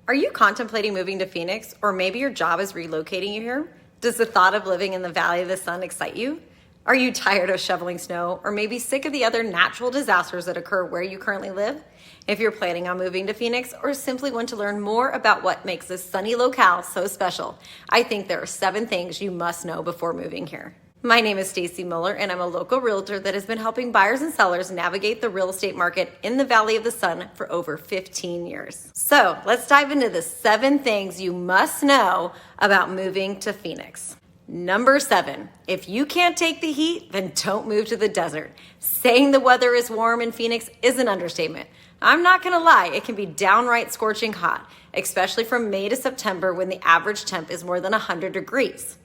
Are you contemplating moving to Phoenix, or maybe your job is relocating you here? Does the thought of living in the Valley of the Sun excite you? Are you tired of shoveling snow, or maybe sick of the other natural disasters that occur where you currently live? If you're planning on moving to Phoenix, or simply want to learn more about what makes this sunny locale so special, I think there are 7 things you must know before moving here. My name is Stacie Muller, and I'm a local realtor that has been helping buyers and sellers navigate the real estate market in the Valley of the Sun for over 15 years. So let's dive into the 7 things you must know about moving to Phoenix. Number 7, if you can't take the heat, then don't move to the desert. Saying the weather is warm in Phoenix is an understatement. I'm not gonna lie, it can be downright scorching hot, especially from May to September when the average temp is more than 100 degrees.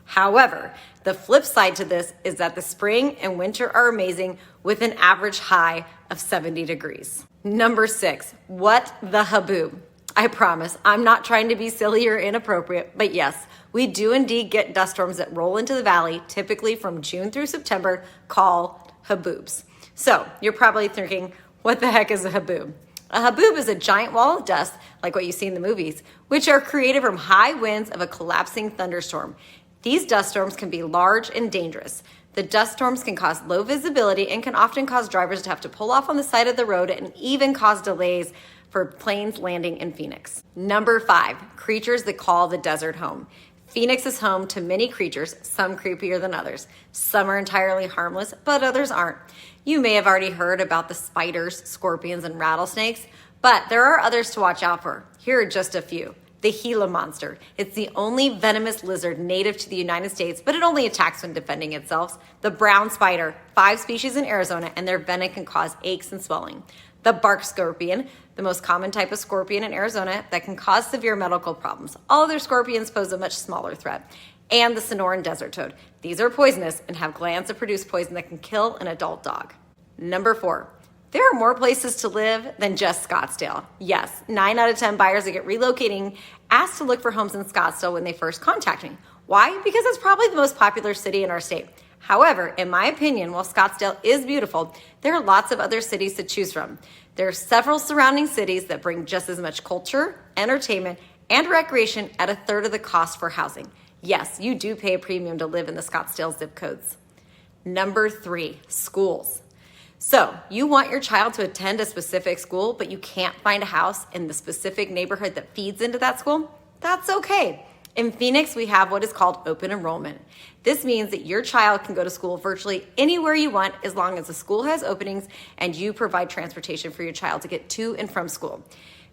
However, the flip side to this is that the spring and winter are amazing with an average high of 70 degrees. Number 6, what the Haboo? I promise, I'm not trying to be silly or inappropriate, but yes, we do indeed get dust storms that roll into the valley, typically from June through September, called haboobs. So you're probably thinking, what the heck is a haboob? A haboob is a giant wall of dust, like what you see in the movies, which are created from high winds of a collapsing thunderstorm. These dust storms can be large and dangerous. The dust storms can cause low visibility and can often cause drivers to have to pull off on the side of the road and even cause delays for planes landing in Phoenix. Number 5, creatures that call the desert home. Phoenix is home to many creatures, some creepier than others. Some are entirely harmless, but others aren't. You may have already heard about the spiders, scorpions, and rattlesnakes, but there are others to watch out for. Here are just a few. The Gila monster. It's the only venomous lizard native to the United States, but it only attacks when defending itself. The brown spider, 5 species in Arizona, and their venom can cause aches and swelling. The bark scorpion, the most common type of scorpion in Arizona that can cause severe medical problems. All other scorpions pose a much smaller threat. And the Sonoran desert toad. These are poisonous and have glands that produce poison that can kill an adult dog. Number 4. There are more places to live than just Scottsdale. Yes, 9 out of 10 buyers that get relocating ask to look for homes in Scottsdale when they first contact me. Why? Because it's probably the most popular city in our state. However, in my opinion, while Scottsdale is beautiful, there are lots of other cities to choose from. There are several surrounding cities that bring just as much culture, entertainment, and recreation at a third of the cost for housing. Yes, you do pay a premium to live in the Scottsdale zip codes. Number 3, schools. So you want your child to attend a specific school, but you can't find a house in the specific neighborhood that feeds into that school? That's okay. In Phoenix, we have what is called open enrollment. This means that your child can go to school virtually anywhere you want as long as the school has openings and you provide transportation for your child to get to and from school.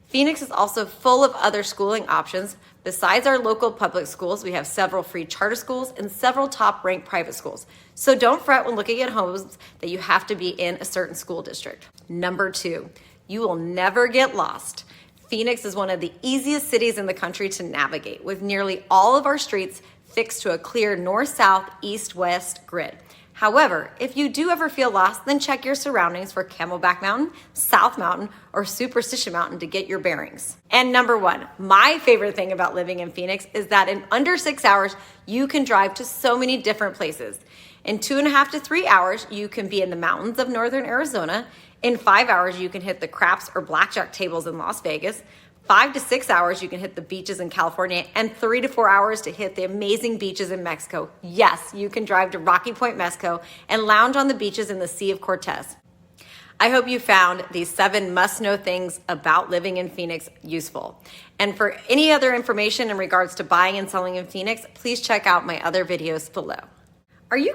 Phoenix is also full of other schooling options. Besides our local public schools, we have several free charter schools and several top-ranked private schools. So don't fret when looking at homes that you have to be in a certain school district. Number 2, you will never get lost. Phoenix is one of the easiest cities in the country to navigate, with nearly all of our streets fixed to a clear north-south, east-west grid. However, if you do ever feel lost, then check your surroundings for Camelback Mountain, South Mountain, or Superstition Mountain to get your bearings. And number 1, my favorite thing about living in Phoenix is that in under 6 hours, you can drive to so many different places. In 2.5 to 3 hours, you can be in the mountains of northern Arizona. In 5 hours, you can hit the craps or blackjack tables in Las Vegas. 5 to 6 hours, you can hit the beaches in California, and 3 to 4 hours to hit the amazing beaches in Mexico. Yes, you can drive to Rocky Point, Mexico, and lounge on the beaches in the Sea of Cortez. I hope you found these 7 must-know things about living in Phoenix useful. And for any other information in regards to buying and selling in Phoenix, please check out my other videos below. Are you